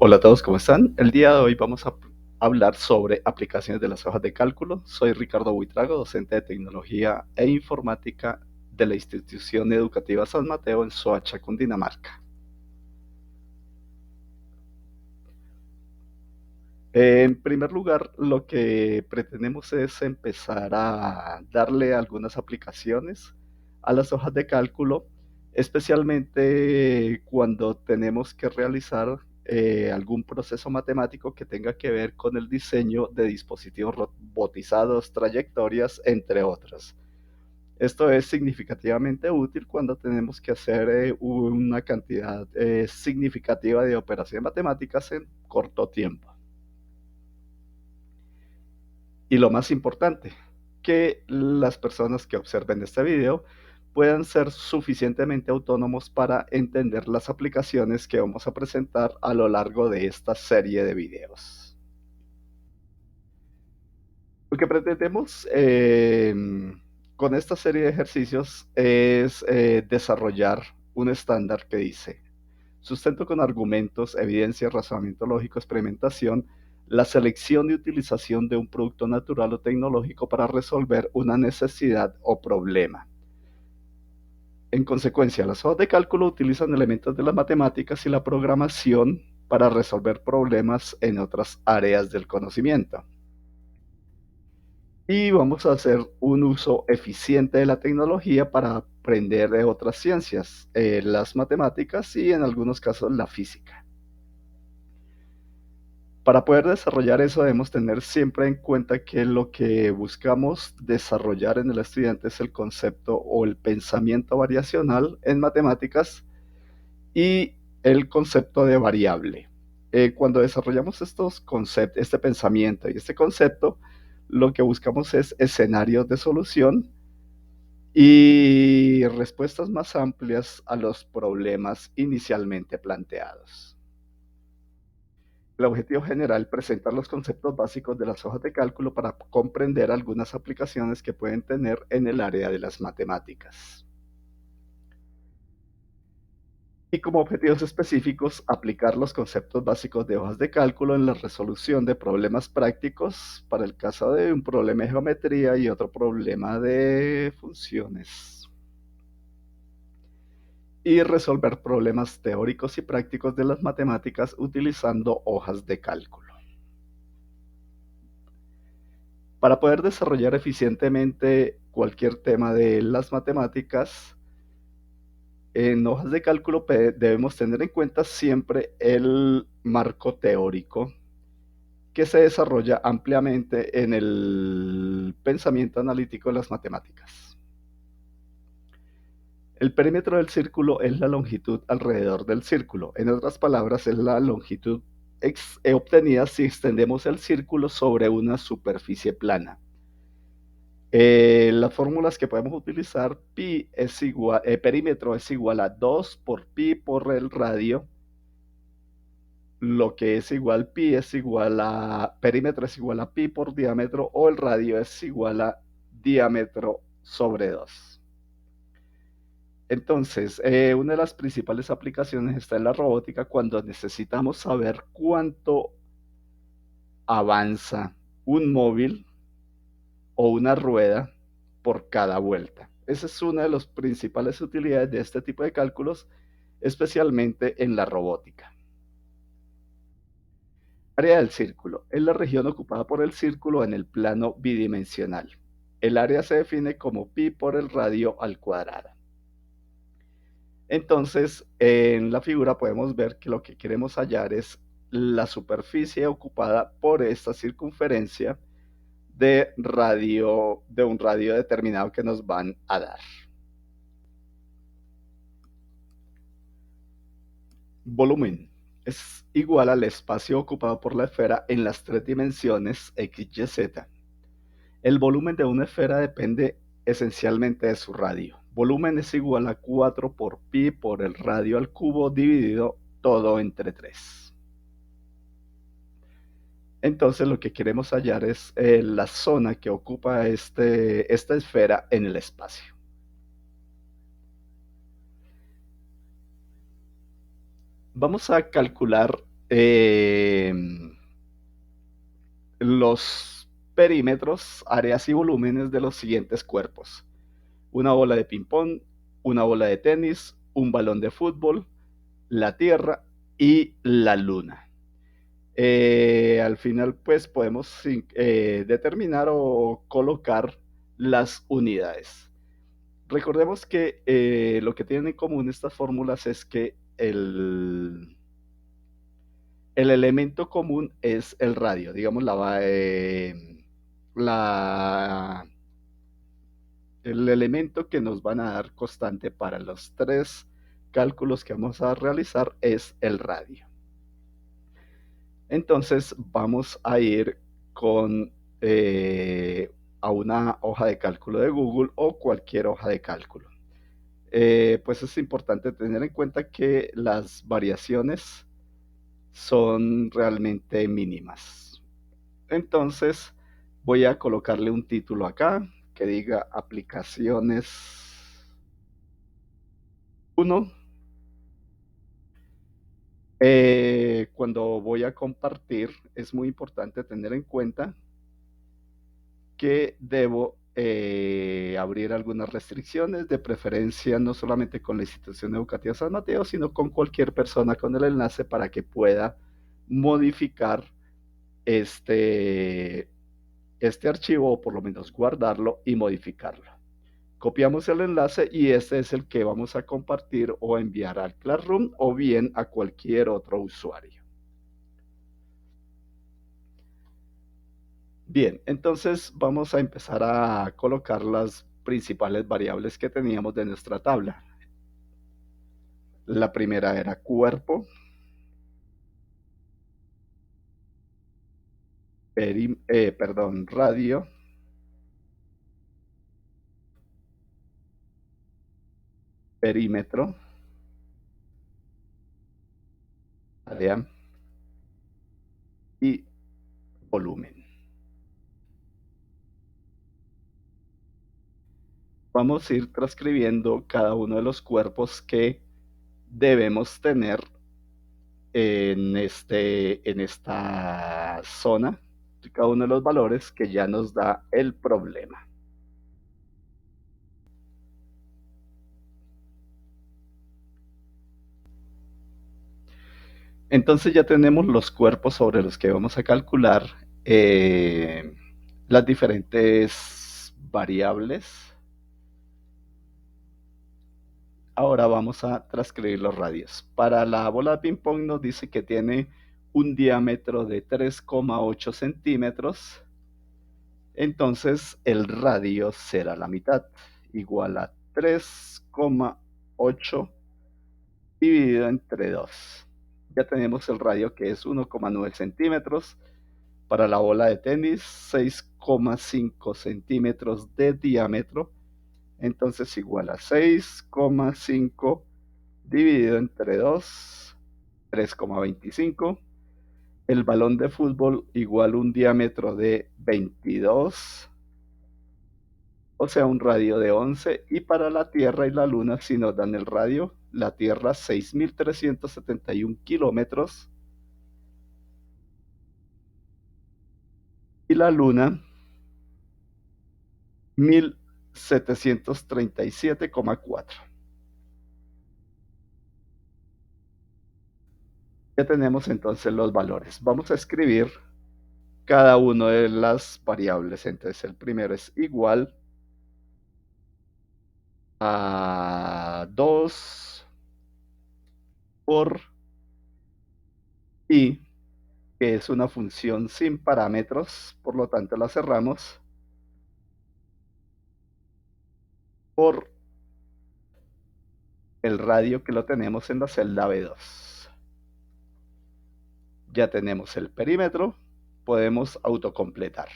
Hola a todos, ¿cómo están? El día de hoy vamos a hablar sobre aplicaciones de las hojas de cálculo. Soy Ricardo Buitrago, docente de Tecnología e Informática de la Institución Educativa San Mateo en Soacha, Cundinamarca. En primer lugar, lo que pretendemos es empezar a darle algunas aplicaciones a las hojas de cálculo, especialmente cuando tenemos que realizar algún proceso matemático que tenga que ver con el diseño de dispositivos robotizados, trayectorias, entre otras. Esto es significativamente útil cuando tenemos que hacer una cantidad significativa de operaciones matemáticas en corto tiempo. Y lo más importante, que las personas que observen este video puedan ser suficientemente autónomos para entender las aplicaciones que vamos a presentar a lo largo de esta serie de videos. Lo que pretendemos con esta serie de ejercicios es desarrollar un estándar que dice: sustento con argumentos, evidencia, razonamiento lógico, experimentación, la selección y utilización de un producto natural o tecnológico para resolver una necesidad o problema. En consecuencia, las hojas de cálculo utilizan elementos de las matemáticas y la programación para resolver problemas en otras áreas del conocimiento. Y vamos a hacer un uso eficiente de la tecnología para aprender de otras ciencias, las matemáticas y en algunos casos la física. Para poder desarrollar eso debemos tener siempre en cuenta que lo que buscamos desarrollar en el estudiante es el concepto o el pensamiento variacional en matemáticas y el concepto de variable. Cuando desarrollamos estos conceptos, este pensamiento y este concepto, lo que buscamos es escenarios de solución y respuestas más amplias a los problemas inicialmente planteados. El objetivo general es presentar los conceptos básicos de las hojas de cálculo para comprender algunas aplicaciones que pueden tener en el área de las matemáticas. Y como objetivos específicos, aplicar los conceptos básicos de hojas de cálculo en la resolución de problemas prácticos para el caso de un problema de geometría y otro problema de funciones. Y resolver problemas teóricos y prácticos de las matemáticas utilizando hojas de cálculo. Para poder desarrollar eficientemente cualquier tema de las matemáticas, en hojas de cálculo debemos tener en cuenta siempre el marco teórico que se desarrolla ampliamente en el pensamiento analítico de las matemáticas. El perímetro del círculo es la longitud alrededor del círculo. En otras palabras, es la longitud obtenida si extendemos el círculo sobre una superficie plana. Las fórmulas que podemos utilizar, pi es igual, perímetro es igual a 2 por pi por el radio, lo que es igual, pi es igual a, perímetro es igual a pi por diámetro, o el radio es igual a diámetro sobre 2. Entonces, una de las principales aplicaciones está en la robótica cuando necesitamos saber cuánto avanza un móvil o una rueda por cada vuelta. Esa es una de las principales utilidades de este tipo de cálculos, especialmente en la robótica. Área del círculo es la región ocupada por el círculo en el plano bidimensional. El área se define como pi por el radio al cuadrado. Entonces, en la figura podemos ver que lo que queremos hallar es la superficie ocupada por esta circunferencia de un radio determinado que nos van a dar. Volumen es igual al espacio ocupado por la esfera en las tres dimensiones x, y, z. El volumen de una esfera depende esencialmente de su radio. Volumen es igual a 4 por pi por el radio al cubo dividido todo entre 3. Entonces lo que queremos hallar es la zona que ocupa esta esfera en el espacio. Vamos a calcular eh, los perímetros, áreas y volúmenes de los siguientes cuerpos: una bola de ping-pong, una bola de tenis, un balón de fútbol, la Tierra y la Luna. Al final, pues podemos determinar o colocar las unidades. Recordemos que lo que tienen en común estas fórmulas es que el elemento común es el radio, digamos, la, el elemento que nos van a dar constante para los tres cálculos que vamos a realizar es el radio. Entonces vamos a ir con a una hoja de cálculo de Google o cualquier hoja de cálculo. Pues es importante tener en cuenta que las variaciones son realmente mínimas. Entonces voy a colocarle un título acá que diga aplicaciones 1. Cuando voy a compartir es muy importante tener en cuenta que debo abrir algunas restricciones, de preferencia no solamente con la institución educativa San Mateo, sino con cualquier persona con el enlace para que pueda modificar este, este archivo o por lo menos guardarlo y modificarlo. Copiamos el enlace y este es el que vamos a compartir o enviar al Classroom o bien a cualquier otro usuario. Bien, entonces vamos a empezar a colocar las principales variables que teníamos de nuestra tabla. La primera era cuerpo, radio, perímetro, área y volumen. Vamos a ir transcribiendo cada uno de los cuerpos que debemos tener en esta zona, cada uno de los valores que ya nos da el problema. Entonces ya tenemos los cuerpos sobre los que vamos a calcular las diferentes variables. Ahora vamos a transcribir los radios. Para la bola de ping-pong nos dice que tiene un diámetro de 3,8 centímetros. Entonces el radio será la mitad, igual a 3,8 dividido entre 2. Ya tenemos el radio que es 1,9 centímetros. Para la bola de tenis, 6,5 centímetros de diámetro. Entonces igual a 6,5 dividido entre 2, 3,25. El balón de fútbol igual un diámetro de 22, o sea, un radio de 11. Y para la Tierra y la Luna, si nos dan el radio, la Tierra 6.371 kilómetros y la Luna 1.737,4. Ya tenemos entonces los valores. Vamos a escribir cada una de las variables. Entonces el primero es igual a 2 por i, que es una función sin parámetros, por lo tanto la cerramos, por el radio que lo tenemos en la celda B2. Ya tenemos el perímetro, podemos autocompletar.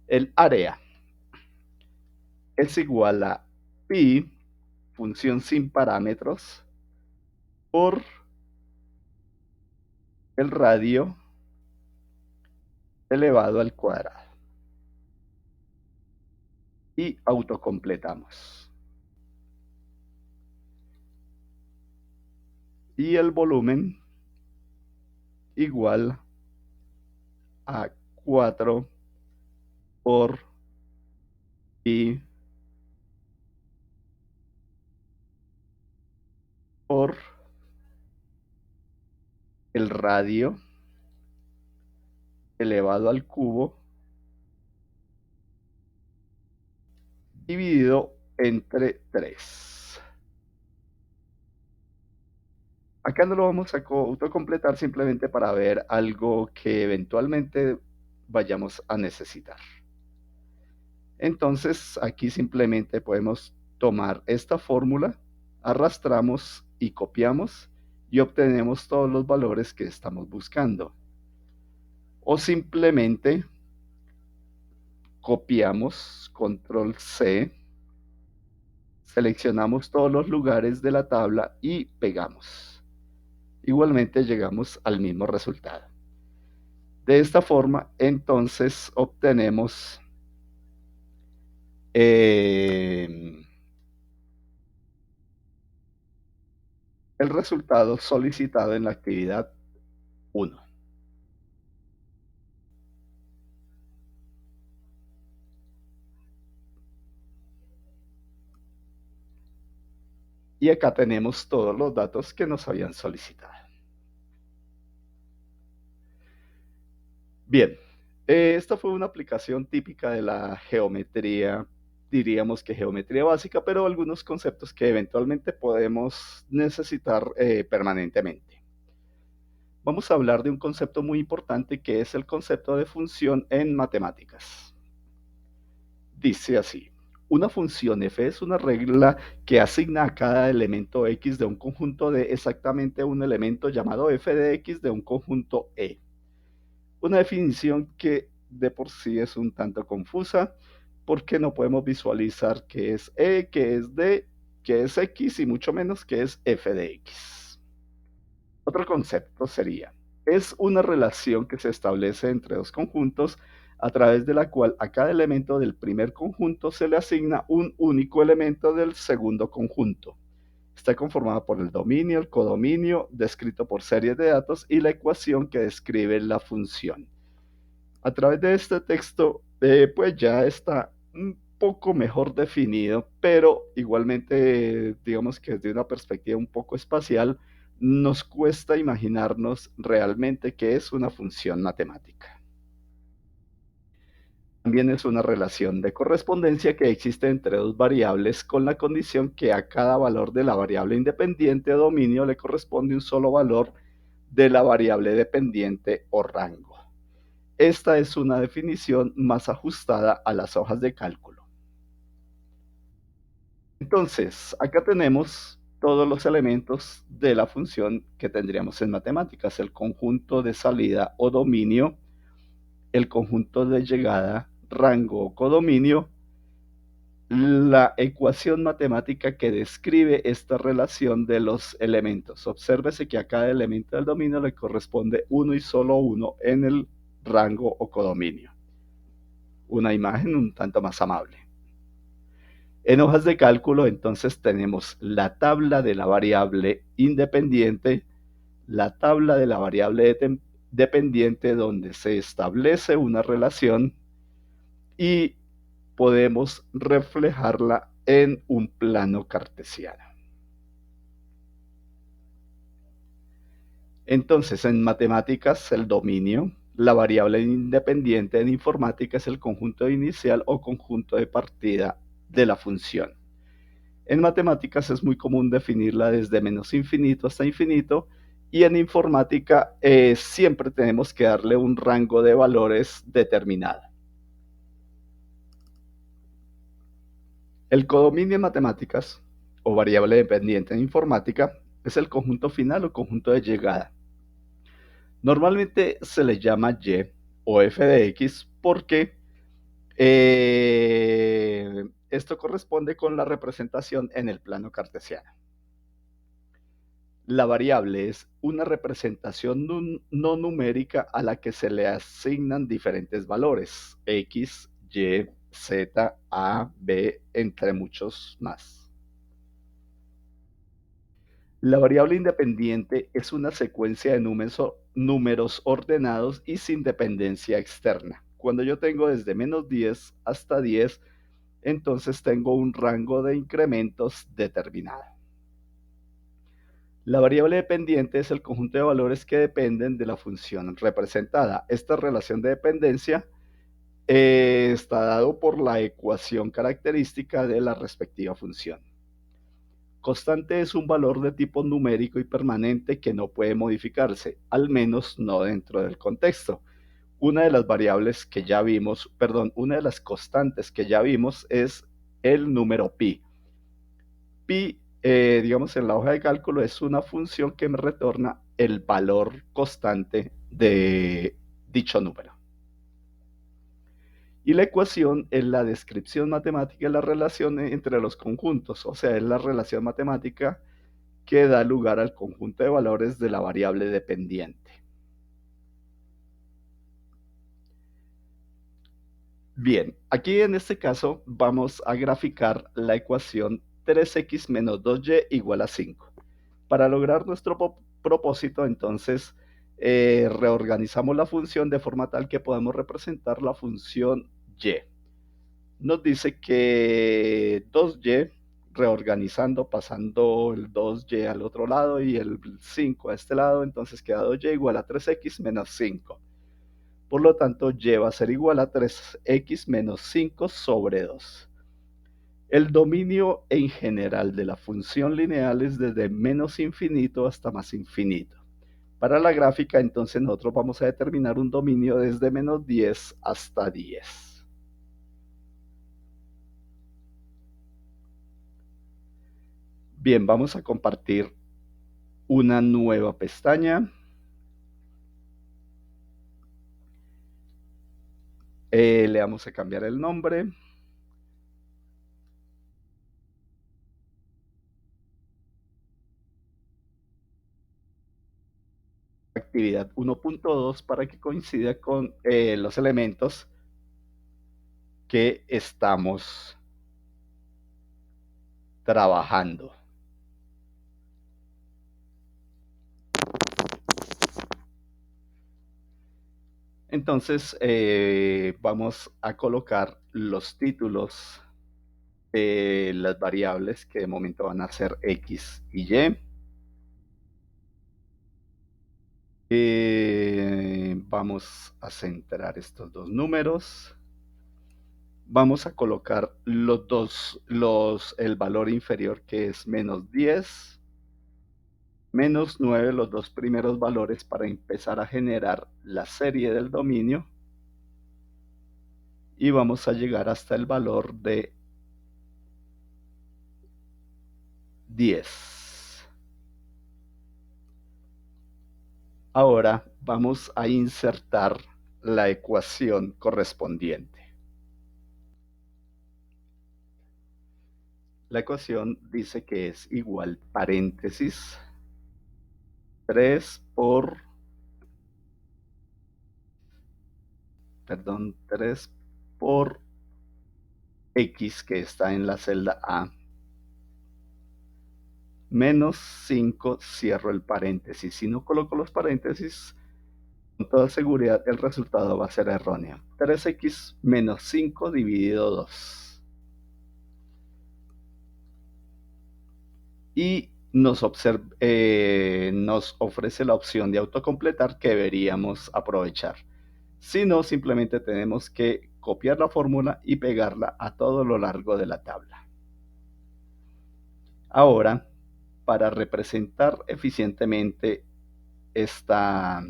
El área es igual a pi, función sin parámetros, por el radio elevado al cuadrado. Y autocompletamos. Y el volumen igual a 4 por pi por el radio elevado al cubo dividido entre 3. Acá no lo vamos a autocompletar simplemente para ver algo que eventualmente vayamos a necesitar. Entonces aquí simplemente podemos tomar esta fórmula, arrastramos y copiamos y obtenemos todos los valores que estamos buscando. O simplemente copiamos, control C, seleccionamos todos los lugares de la tabla y pegamos. Igualmente llegamos al mismo resultado. De esta forma, entonces obtenemos el resultado solicitado en la actividad 1. Y acá tenemos todos los datos que nos habían solicitado. Bien, esta fue una aplicación típica de la geometría, diríamos que geometría básica, pero algunos conceptos que eventualmente podemos necesitar permanentemente. Vamos a hablar de un concepto muy importante que es el concepto de función en matemáticas. Dice así: una función f es una regla que asigna a cada elemento x de un conjunto de exactamente un elemento llamado f de x de un conjunto E. Una definición que de por sí es un tanto confusa porque no podemos visualizar qué es E, qué es D, qué es X y mucho menos qué es f de X. Otro concepto sería: es una relación que se establece entre dos conjuntos a través de la cual a cada elemento del primer conjunto se le asigna un único elemento del segundo conjunto. Está conformada por el dominio, el codominio, descrito por series de datos, y la ecuación que describe la función. A través de este texto, pues ya está un poco mejor definido, pero igualmente, digamos que desde una perspectiva un poco espacial, nos cuesta imaginarnos realmente qué es una función matemática. También es una relación de correspondencia que existe entre dos variables con la condición que a cada valor de la variable independiente o dominio le corresponde un solo valor de la variable dependiente o rango. Esta es una definición más ajustada a las hojas de cálculo. Entonces, acá tenemos todos los elementos de la función que tendríamos en matemáticas: el conjunto de salida o dominio, el conjunto de llegada, rango o codominio, la ecuación matemática que describe esta relación de los elementos. Obsérvese que a cada elemento del dominio le corresponde uno y solo uno en el rango o codominio. Una imagen un tanto más amable. En hojas de cálculo, entonces, tenemos la tabla de la variable independiente, la tabla de la variable dependiente donde se establece una relación y podemos reflejarla en un plano cartesiano. Entonces, en matemáticas, el dominio, la variable independiente; en informática es el conjunto inicial o conjunto de partida de la función. En matemáticas es muy común definirla desde menos infinito hasta infinito, y en informática siempre tenemos que darle un rango de valores determinado. El codominio en matemáticas, o variable dependiente en informática, es el conjunto final o conjunto de llegada. Normalmente se le llama y o f de x porque esto corresponde con la representación en el plano cartesiano. La variable es una representación no numérica a la que se le asignan diferentes valores: x, y, z, a, b, entre muchos más. La variable independiente es una secuencia de números ordenados y sin dependencia externa. Cuando yo tengo desde -10 hasta 10, entonces tengo un rango de incrementos determinado. La variable dependiente es el conjunto de valores que dependen de la función representada. Esta relación de dependencia está dado por la ecuación característica de la respectiva función. Constante es un valor de tipo numérico y permanente que no puede modificarse, al menos no dentro del contexto. Una de las variables que ya vimos, perdón, una de las constantes que ya vimos es el número pi. Pi, digamos, en la hoja de cálculo es una función que me retorna el valor constante de dicho número. Y la ecuación es la descripción matemática de la relación entre los conjuntos, o sea, es la relación matemática que da lugar al conjunto de valores de la variable dependiente. Bien, aquí en este caso vamos a graficar la ecuación 3x menos 2y igual a 5. Para lograr nuestro propósito, entonces, reorganizamos la función de forma tal que podamos representar la función y. Nos dice que 2y, reorganizando, pasando el 2y al otro lado y el 5 a este lado, entonces queda 2y igual a 3x menos 5. Por lo tanto, y va a ser igual a 3x menos 5 sobre 2. El dominio en general de la función lineal es desde menos infinito hasta más infinito. Para la gráfica, entonces nosotros vamos a determinar un dominio desde -10 hasta 10. Bien, vamos a compartir una nueva pestaña. Le vamos a cambiar el nombre. Actividad 1.2 para que coincida con los elementos que estamos trabajando. Entonces vamos a colocar los títulos de las variables que de momento van a ser X y Y. Vamos a centrar estos dos números. Vamos a colocar el valor inferior que es -10, -9, los dos primeros valores para empezar a generar la serie del dominio. Y vamos a llegar hasta el valor de 10. Ahora vamos a insertar la ecuación correspondiente. La ecuación dice que es igual paréntesis 3 por, perdón, 3 por X que está en la celda A, menos 5, cierro el paréntesis. Si no coloco los paréntesis, con toda seguridad el resultado va a ser erróneo. 3x menos 5 dividido 2. Y nos ofrece la opción de autocompletar que deberíamos aprovechar. Si no, simplemente tenemos que copiar la fórmula y pegarla a todo lo largo de la tabla. Ahora, para representar eficientemente esta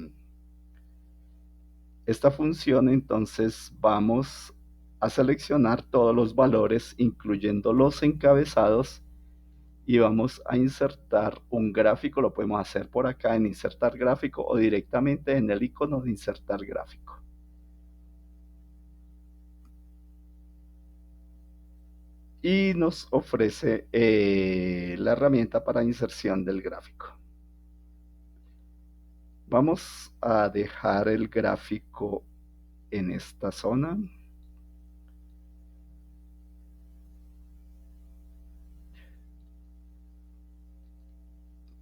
función, entonces vamos a seleccionar todos los valores, incluyendo los encabezados, y vamos a insertar un gráfico. Lo podemos hacer por acá en insertar gráfico o directamente en el icono de insertar gráfico. Y nos ofrece la herramienta para inserción del gráfico. Vamos a dejar el gráfico en esta zona.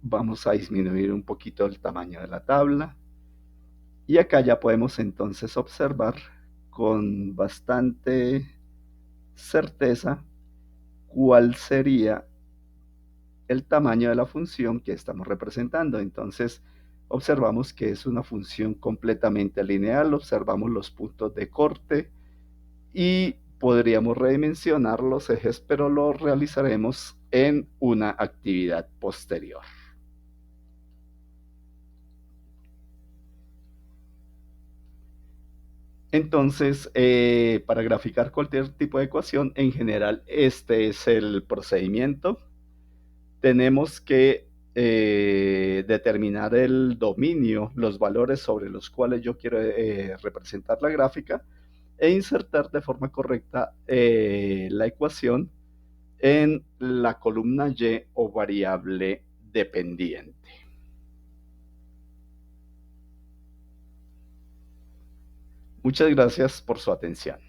vamos a disminuir un poquito el tamaño de la tabla. Y acá ya podemos entonces observar con bastante certeza cuál sería el tamaño de la función que estamos representando. Entonces, observamos que es una función completamente lineal, observamos los puntos de corte y podríamos redimensionar los ejes, pero lo realizaremos en una actividad posterior. Entonces, para graficar cualquier tipo de ecuación, en general, este es el procedimiento. Tenemos que determinar el dominio, los valores sobre los cuales yo quiero representar la gráfica e insertar de forma correcta la ecuación en la columna Y o variable dependiente. Muchas gracias por su atención.